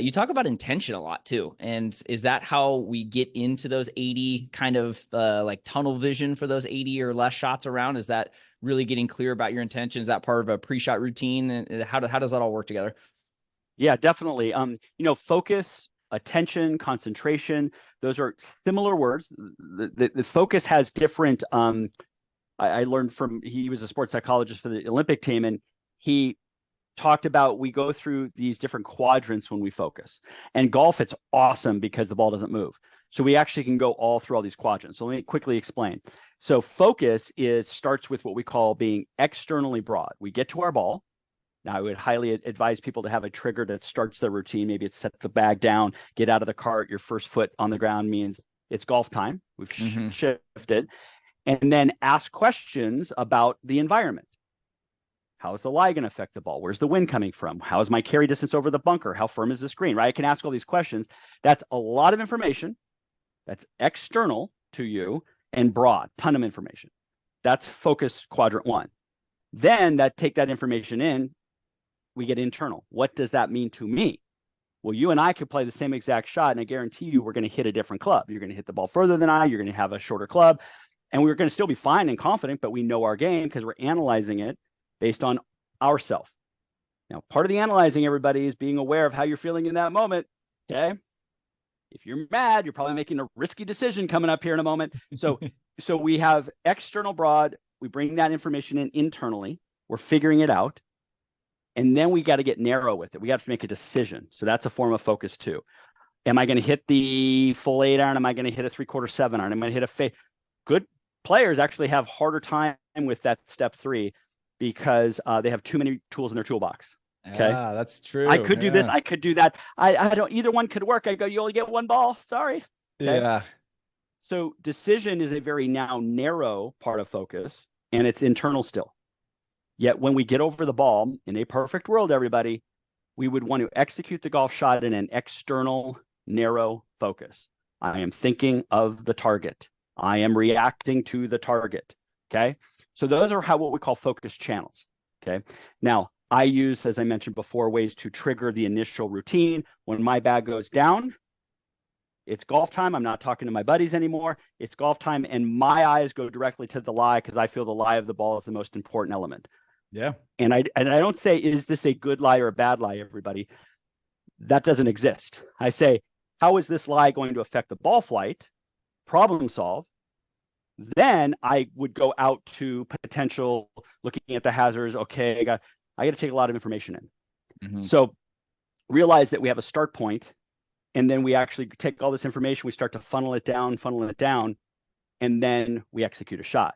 You talk about intention a lot too. And is that how we get into those 80 kind of like tunnel vision for those 80 or less shots around? Is that really getting clear about your intentions? Is that part of a pre-shot routine? And how does that all work together? Yeah, definitely. Focus, attention, concentration, those are similar words. The focus has different, I learned from, he was a sports psychologist for the Olympic team, and he talked about we go through these different quadrants when we focus. And golf, it's awesome because the ball doesn't move. So we actually can go all through all these quadrants. So let me quickly explain. So focus starts with what we call being externally broad. We get to our ball. Now, I would highly advise people to have a trigger that starts their routine. Maybe it's set the bag down, get out of the cart. Your first foot on the ground means it's golf time. We've shifted. And then ask questions about the environment. How is the lie going to affect the ball? Where's the wind coming from? How is my carry distance over the bunker? How firm is this green, right? I can ask all these questions. That's a lot of information. That's external to you and broad, ton of information. That's focus quadrant one. Then take that information in, we get internal. What does that mean to me? Well, you and I could play the same exact shot, and I guarantee you we're going to hit a different club. You're going to hit the ball further than I, you're going to have a shorter club, and we're going to still be fine and confident, but we know our game because we're analyzing it based on ourself. Now, part of the analyzing, everybody, is being aware of how you're feeling in that moment, okay? If you're mad, you're probably making a risky decision coming up here in a moment. So we have external broad, we bring that information in internally, we're figuring it out, and then we got to get narrow with it. We have to make a decision. So that's a form of focus too. Am I going to hit the full 8-iron? Am I going to hit a 3/4 7-iron? Am I going to hit a fade? Good players actually have harder time with that step 3 because they have too many tools in their toolbox. Okay. Ah, that's true. I could do this. I could do that. I don't, either one could work. I go, you only get one ball. Sorry. Okay. Yeah. So decision is a very now narrow part of focus, and it's internal still. Yet when we get over the ball in a perfect world, everybody, we would want to execute the golf shot in an external narrow focus. I am thinking of the target. I am reacting to the target. Okay. So those are what we call focus channels. Okay. Now, I use, as I mentioned before, ways to trigger the initial routine. When my bag goes down, it's golf time. I'm not talking to my buddies anymore. It's golf time, and my eyes go directly to the lie because I feel the lie of the ball is the most important element. Yeah. And I don't say, is this a good lie or a bad lie, everybody? That doesn't exist. I say, how is this lie going to affect the ball flight? Problem solve. Then I would go out to potential, looking at the hazards. Okay, I got to take a lot of information in. So realize that we have a start point, and then we actually take all this information, we start to funnel it down, and then we execute a shot.